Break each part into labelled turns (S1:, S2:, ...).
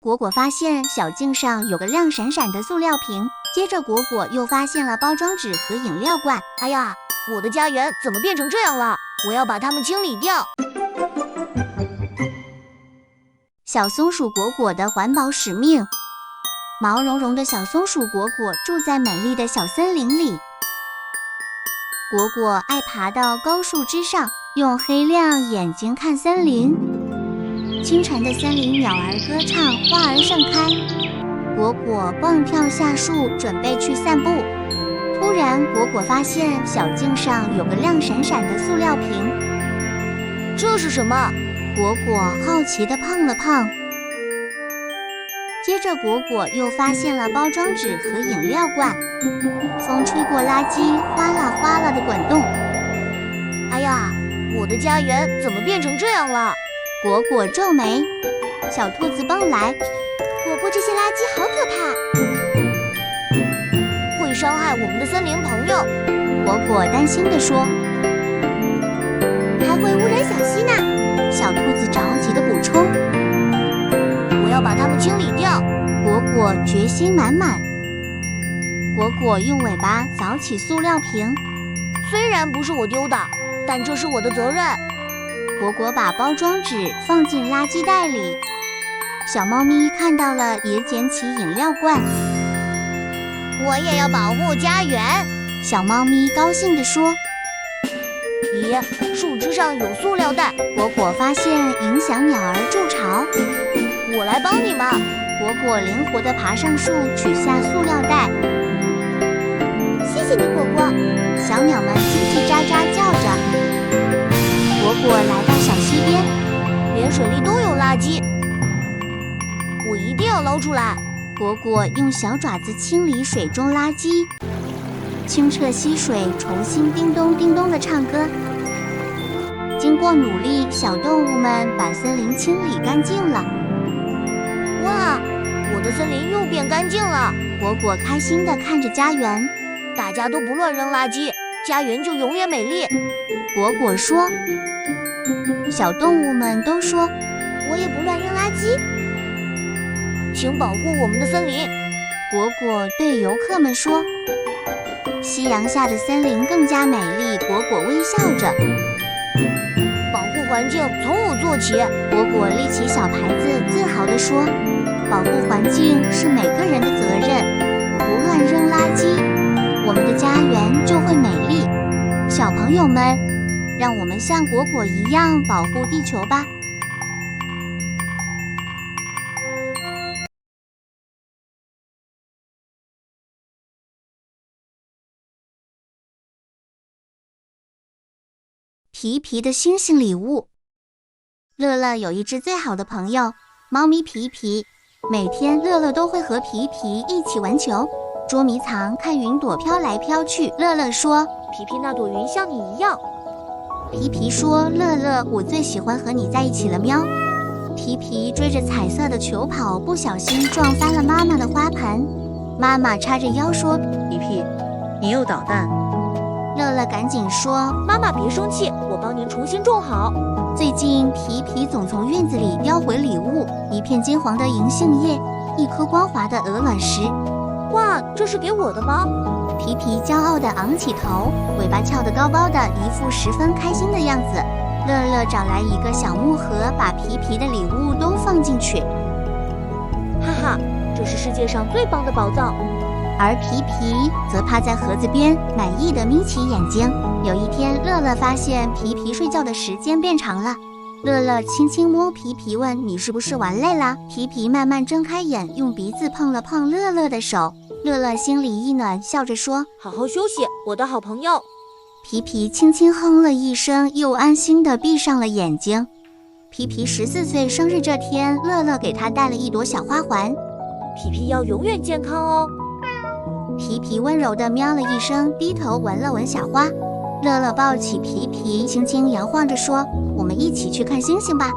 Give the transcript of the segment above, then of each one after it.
S1: 果果发现小径上有个亮闪闪的塑料瓶，接着果果又发现了包装纸和饮料罐。
S2: 哎呀，我的家园怎么变成这样了？我要把它们清理掉。
S1: 小松鼠果果的环保使命。毛茸茸的小松鼠果果住在美丽的小森林里。果果爱爬到高树枝上，用黑亮眼睛看森林。清晨的森林，鸟儿歌唱，花儿盛开。果果蹦跳下树，准备去散步。突然，果果发现小径上有个亮闪闪的塑料瓶。
S2: 这是什么？
S1: 果果好奇地碰了碰。接着，果果又发现了包装纸和饮料罐。风吹过垃圾，哗啦哗啦地滚动。
S2: 哎呀，我的家园怎么变成这样了？
S1: 果果皱眉。小兔子蹦来，
S3: 果果，这些垃圾好可
S2: 怕，会伤害我们的森林朋友。
S1: 果果担心地说，
S3: 还会污染小溪呢。
S1: 小兔子着急地补充，
S2: 我要把它们清理掉。
S1: 果果决心满满。果果用尾巴凿起塑料瓶，
S2: 虽然不是我丢的，但这是我的责任。
S1: 果果把包装纸放进垃圾袋里。小猫咪看到了，也捡起饮料罐。
S2: 我也要保护家园。
S1: 小猫咪高兴地说。
S2: 咦，树枝上有塑料袋。
S1: 果果发现影响鸟儿筑巢。
S2: 我来帮你们。
S1: 果果灵活地爬上树，取下塑料袋。
S3: 谢谢你，果果。
S1: 小鸟们叽叽喳喳叫着。果果来到小溪边，
S2: 连水里都有垃圾，我一定要捞出来。
S1: 果果用小爪子清理水中垃圾，清澈溪水重新叮咚叮咚地唱歌。经过努力，小动物们把森林清理干净了。
S2: 哇，我的森林又变干净了。
S1: 果果开心地看着家园。
S2: 大家都不乱扔垃圾，家园就永远美丽。
S1: 果果说。小动物们都说，
S3: 我也不乱扔垃圾。
S2: 请保护我们的森林。
S1: 果果对游客们说。夕阳下的森林更加美丽。果果微笑着。
S2: 保护环境从我做起。
S1: 果果立起小牌子，自豪地说，保护环境是每个人的责任，不乱扔垃圾，我们的家园就会美丽。小朋友们，让我们像果果一样保护地球吧。皮皮的星星礼物。乐乐有一只最好的朋友，猫咪皮皮。每天乐乐都会和皮皮一起玩球，捉迷藏，看云朵飘来飘去。乐乐说，
S4: 皮皮，那朵云像你一样。
S1: 皮皮说，乐乐，我最喜欢和你在一起了，喵。皮皮追着彩色的球跑，不小心撞翻了妈妈的花盆。妈妈叉着腰说，
S5: 皮皮，你又捣蛋。
S1: 乐乐赶紧说，
S4: 妈妈别生气，我帮您重新种好。
S1: 最近皮皮总从院子里叼回礼物，一片金黄的银杏叶，一颗光滑的鹅卵石。
S4: 哇，这是给我的吗？
S1: 皮皮骄傲地昂起头，尾巴翘得高高的，一副十分开心的样子。乐乐找来一个小木盒，把皮皮的礼物都放进去。
S4: 哈哈，这是世界上最棒的宝藏。
S1: 而皮皮则趴在盒子边，满意地眯起眼睛。有一天，乐乐发现皮皮睡觉的时间变长了。乐乐轻轻摸皮皮，问，你是不是玩累了？皮皮慢慢睁开眼，用鼻子碰了碰乐乐的手。乐乐心里一暖，笑着说，
S4: 好好休息，我的好朋友。
S1: 皮皮轻轻哼了一声，又安心地闭上了眼睛。皮皮14岁生日这天，乐乐给他带了一朵小花环。
S4: 皮皮要永远健康哦。
S1: 皮皮温柔地喵了一声，低头闻了闻小花。乐乐抱起皮皮，轻轻摇晃着说，我们一起去看星星吧。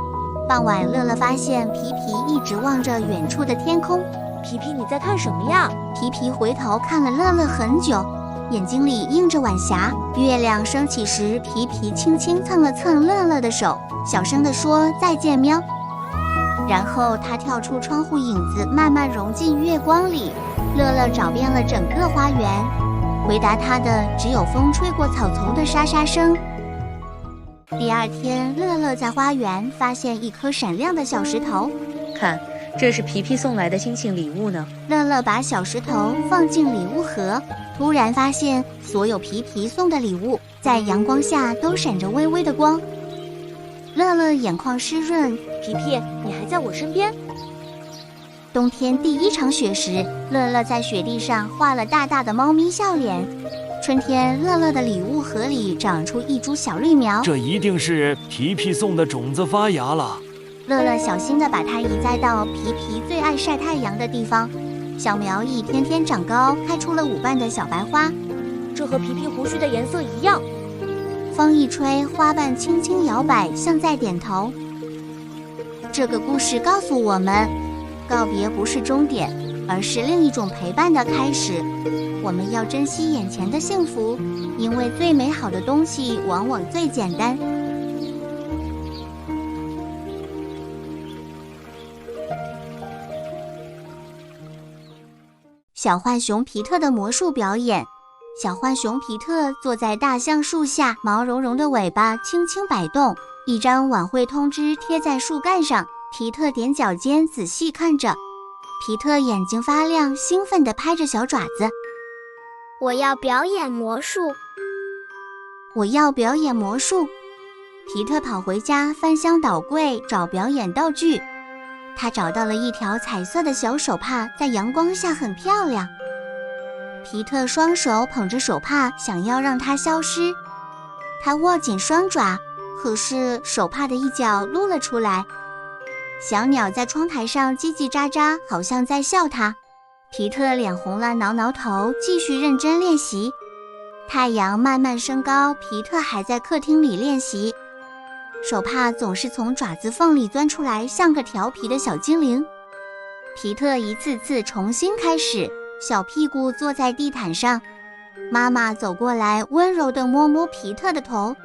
S1: 傍晚，乐乐发现皮皮一直望着远处的天空。
S4: 皮皮，你在看什么呀？
S1: 皮皮回头看了乐乐很久，眼睛里映着晚霞。月亮升起时，皮皮轻轻蹭了蹭乐乐的手，小声地说，再见，喵。然后他跳出窗户，影子慢慢融进月光里。乐乐找遍了整个花园，回答他的只有风吹过草丛的沙沙声。第二天，乐乐在花园发现一颗闪亮的小石头，
S5: 看，这是皮皮送来的亲情礼物呢。
S1: 乐乐把小石头放进礼物盒，突然发现所有皮皮送的礼物在阳光下都闪着微微的光。乐乐眼眶湿润，
S4: 皮皮，你还在我身边。
S1: 冬天第一场雪时，乐乐在雪地上画了大大的猫咪笑脸。春天，乐乐的礼物盒里长出一株小绿苗，
S6: 这一定是皮皮送的种子发芽了。
S1: 乐乐小心地把它移栽到皮皮最爱晒太阳的地方。小苗一天天长高，开出了5瓣的小白花，
S4: 这和皮皮胡须的颜色一样。
S1: 风一吹，花瓣轻轻摇摆，像在点头。这个故事告诉我们，告别不是终点，而是另一种陪伴的开始。我们要珍惜眼前的幸福，因为最美好的东西往往最简单。小浣熊皮特的魔术表演。小浣熊皮特坐在大橡树下，毛茸茸的尾巴轻轻摆动，一张晚会通知贴在树干上。皮特踮脚尖仔细看着，皮特眼睛发亮，兴奋地拍着小爪子。
S3: 我要表演魔术，
S1: 我要表演魔术。皮特跑回家，翻箱倒柜找表演道具。他找到了一条彩色的小手帕，在阳光下很漂亮。皮特双手捧着手帕，想要让它消失。他握紧双爪，可是手帕的一角露了出来。小鸟在窗台上叽叽喳喳，好像在笑他。皮特脸红了，挠挠头，继续认真练习。太阳慢慢升高，皮特还在客厅里练习。手帕总是从爪子缝里钻出来，像个调皮的小精灵。皮特一次次重新开始，小屁股坐在地毯上。妈妈走过来，温柔地摸摸皮特的头。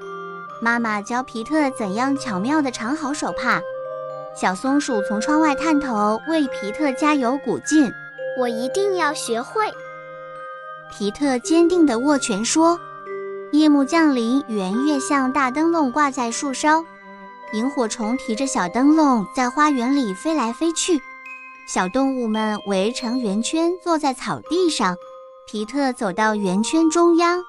S1: 妈妈教皮特怎样巧妙地藏好手帕。小松鼠从窗外探头，为皮特加油鼓劲。
S3: 我一定要学会。
S1: 皮特坚定地握拳说。夜幕降临，圆月像大灯笼挂在树梢，萤火虫提着小灯笼在花园里飞来飞去。小动物们围成圆圈坐在草地上，皮特走到圆圈中央，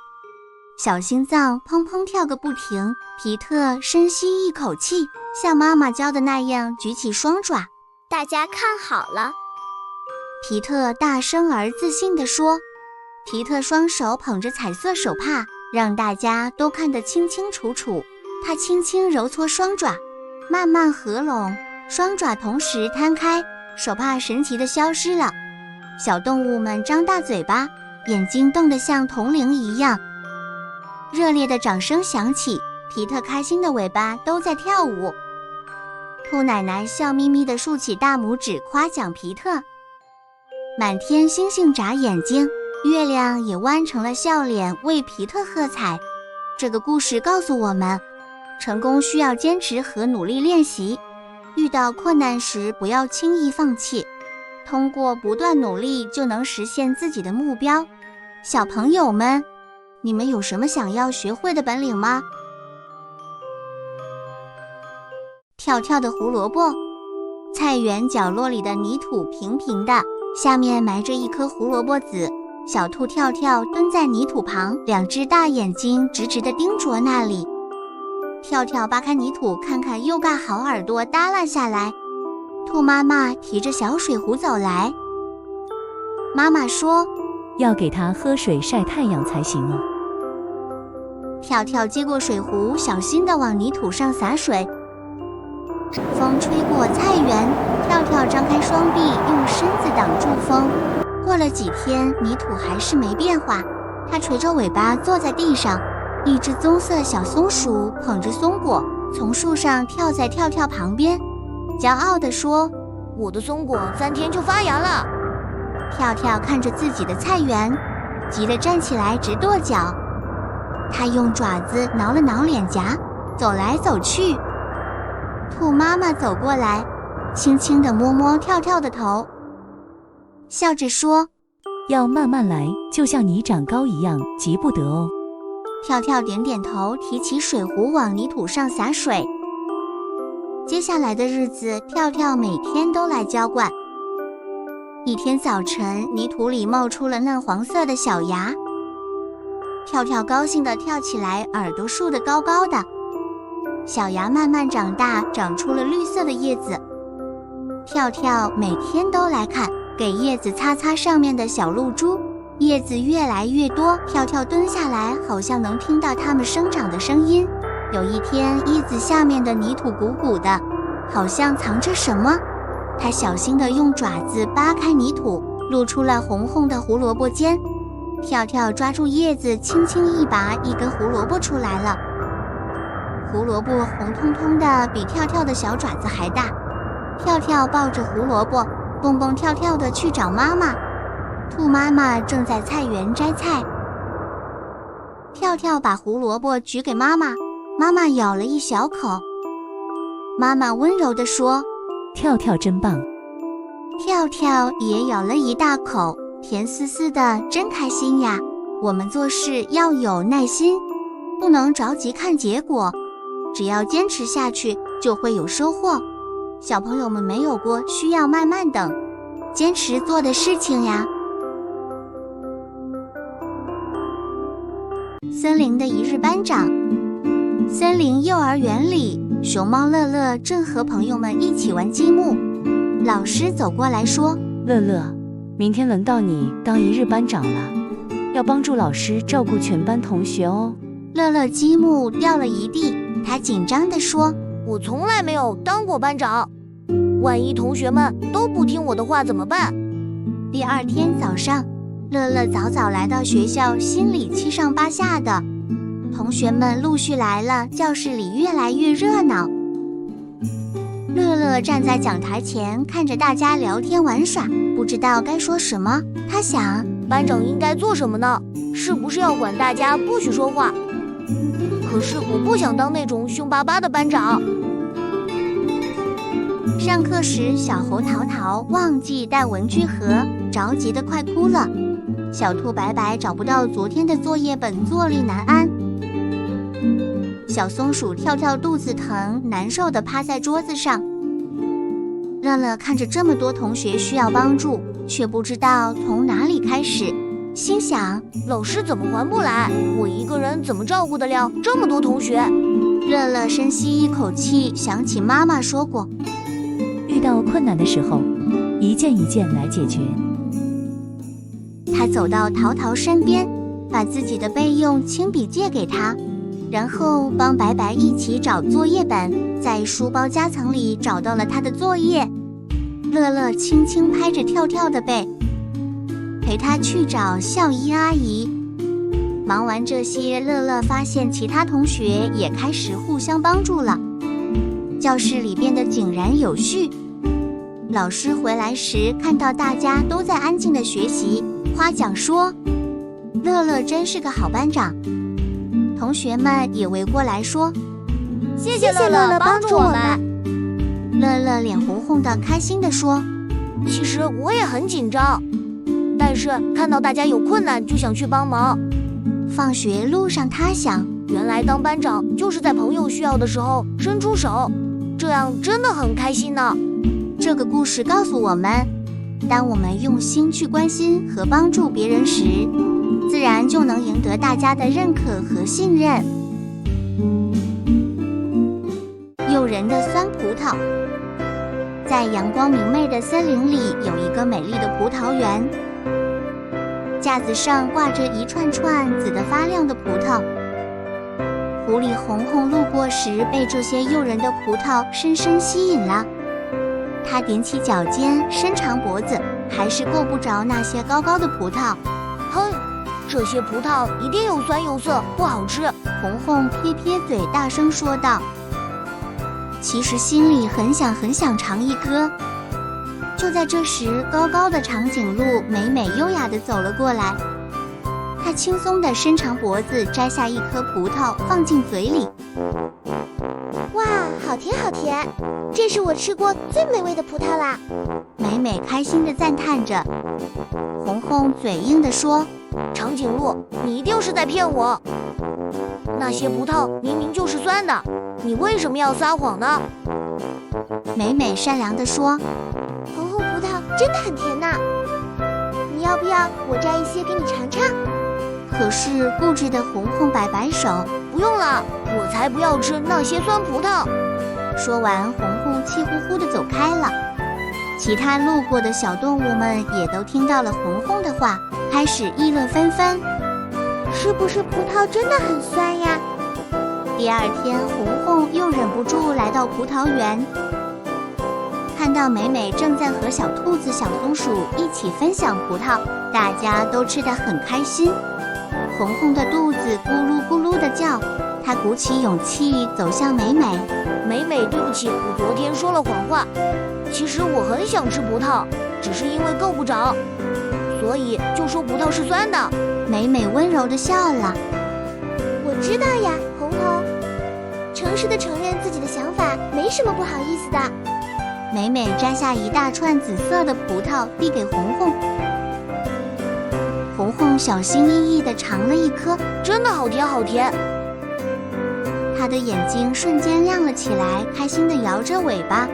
S1: 小心脏砰砰跳个不停。皮特深吸一口气，像妈妈教的那样举起双爪。
S3: 大家看好了，
S1: 皮特大声而自信地说。皮特双手捧着彩色手帕，让大家都看得清清楚楚。他轻轻揉搓双爪，慢慢合拢，双爪同时摊开，手帕神奇地消失了。小动物们张大嘴巴，眼睛瞪得像铜铃一样。热烈的掌声响起，皮特开心的尾巴都在跳舞。兔奶奶笑眯眯地竖起大拇指夸奖皮特。满天星星眨眼睛，月亮也弯成了笑脸为皮特喝彩。这个故事告诉我们，成功需要坚持和努力练习，遇到困难时不要轻易放弃，通过不断努力就能实现自己的目标。小朋友们，你们有什么想要学会的本领吗？跳跳的胡萝卜。菜园角落里的泥土平平的，下面埋着一颗胡萝卜籽。小兔跳跳蹲在泥土旁，2只大眼睛直直地盯着那里。跳跳扒开泥土，看看又大好耳朵耷拉下来。兔妈妈提着小水壶走来。妈妈说，
S7: 要给它喝水晒太阳才行啊。
S1: 跳跳接过水壶，小心地往泥土上洒水。风吹过菜园，跳跳张开双臂，用身子挡住风。过了几天，泥土还是没变化，它垂着尾巴坐在地上。一只棕色小松鼠捧着松果，从树上跳在跳跳旁边，骄傲地说：“
S2: 我的松果3天就发芽了。”
S1: 跳跳看着自己的菜园，急得站起来直跺脚。他用爪子挠了挠脸颊，走来走去。兔妈妈走过来，轻轻地摸摸跳跳的头，笑着说：“
S7: 要慢慢来，就像你长高一样，急不得哦。”
S1: 跳跳点点头，提起水壶往泥土上洒水。接下来的日子，跳跳每天都来浇灌。一天早晨，泥土里冒出了嫩黄色的小芽。跳跳高兴地跳起来，耳朵竖得高高的。小芽慢慢长大，长出了绿色的叶子。跳跳每天都来看，给叶子擦擦上面的小露珠。叶子越来越多，跳跳蹲下来，好像能听到它们生长的声音。有一天，叶子下面的泥土鼓鼓的，好像藏着什么。它小心地用爪子扒开泥土，露出了红红的胡萝卜尖。跳跳抓住叶子，轻轻一拔，一根胡萝卜出来了。胡萝卜红彤彤的，比跳跳的小爪子还大。跳跳抱着胡萝卜，蹦蹦跳跳地去找妈妈。兔妈妈正在菜园摘菜。跳跳把胡萝卜举给妈妈，妈妈咬了一小口。妈妈温柔地说：“
S7: 跳跳真棒。”
S1: 跳跳也咬了一大口，甜丝丝的，真开心呀。我们做事要有耐心，不能着急看结果，只要坚持下去，就会有收获。小朋友们没有过需要慢慢等，坚持做的事情呀。森林的一日班长。森林幼儿园里，熊猫乐乐正和朋友们一起玩积木。老师走过来说：“
S5: 乐乐，明天轮到你当一日班长了，要帮助老师照顾全班同学哦。”
S1: 乐乐积木掉了一地，他紧张地说：“
S2: 我从来没有当过班长，万一同学们都不听我的话怎么办？”
S1: 第二天早上，乐乐早早来到学校，心里七上八下的。同学们陆续来了，教室里越来越热闹。乐乐站在讲台前，看着大家聊天玩耍，不知道该说什么。他想，
S2: 班长应该做什么呢？是不是要管大家不许说话？可是我不想当那种凶巴巴的班长。
S1: 上课时，小猴淘淘忘记带文具盒，着急得快哭了。小兔白白找不到昨天的作业本，坐立难安。小松鼠跳跳肚子疼，难受地趴在桌子上。乐乐看着这么多同学需要帮助，却不知道从哪里开始，心想：
S2: 老师怎么还不来？我一个人怎么照顾得了这么多同学？
S1: 乐乐深吸一口气，想起妈妈说过，
S7: 遇到困难的时候，一件一件来解决。
S1: 他走到淘淘身边，把自己的备用铅笔借给他，然后帮白白一起找作业本，在书包夹层里找到了他的作业。乐乐轻轻拍着跳跳的背，陪他去找校医阿姨。忙完这些，乐乐发现其他同学也开始互相帮助了，教室里变得井然有序。老师回来时，看到大家都在安静地学习，夸奖说：“乐乐真是个好班长。”同学们也围过来说：“
S2: 谢谢乐乐帮助我们。”
S1: 乐乐脸红红的，开心地说：“
S2: 其实我也很紧张，但是看到大家有困难就想去帮忙。”
S1: 放学路上，他想，
S2: 原来当班长就是在朋友需要的时候伸出手，这样真的很开心呢。
S1: 这个故事告诉我们，当我们用心去关心和帮助别人时，自然就能赢得大家的认可和信任。诱人的酸葡萄。在阳光明媚的森林里，有一个美丽的葡萄园，架子上挂着一串串紫得发亮的葡萄。狐狸红红路过时，被这些诱人的葡萄深深吸引了。他踮起脚尖，伸长脖子，还是够不着那些高高的葡萄。
S2: 哼，这些葡萄一定又酸又涩，不好吃。
S1: 红红撇撇嘴，大声说道。其实心里很想尝一颗。就在这时，高高的长颈鹿美美优雅地走了过来。它轻松地伸长脖子，摘下一颗葡萄放进嘴里。
S3: 哇，好好甜好甜，这是我吃过最美味的葡萄啦！
S1: 美美开心地赞叹着。红红嘴硬地说：“
S2: 长颈鹿，你一定是在骗我！那些葡萄明明就是酸的，你为什么要撒谎呢？”
S1: 美美善良地说：“
S3: 红红葡萄真的很甜呐，你要不要我摘一些给你尝尝？”
S1: 可是固执的红红摆摆手：“
S2: 不用了，我才不要吃那些酸葡萄。”
S1: 说完，红红气呼呼地走开了。其他路过的小动物们也都听到了红红的话，开始议论纷纷。
S3: 是不是葡萄真的很酸呀？
S1: 第二天，红红又忍不住来到葡萄园，看到美美正在和小兔子、小松鼠一起分享葡萄，大家都吃得很开心。红红的肚子咕噜咕噜地叫，她鼓起勇气走向美美。
S2: 美美，对不起，我昨天说了谎话。其实我很想吃葡萄，只是因为够不着，所以就说葡萄是酸的。
S1: 美美温柔地笑了。
S3: 我知道呀，红红，诚实地承认自己的想法没什么不好意思的。
S1: 美美摘下一大串紫色的葡萄递给红红，红红小心翼翼地尝了一颗，
S2: 真的好甜好甜。
S1: 她的眼睛瞬间亮了起来，开心地摇着尾巴。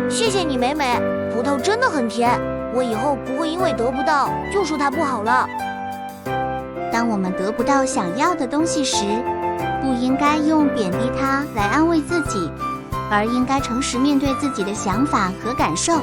S2: 谢谢你，美美，葡萄真的很甜，我以后不会因为得不到就说它不好了。
S1: 当我们得不到想要的东西时，不应该用贬低它来安慰自己，而应该诚实面对自己的想法和感受，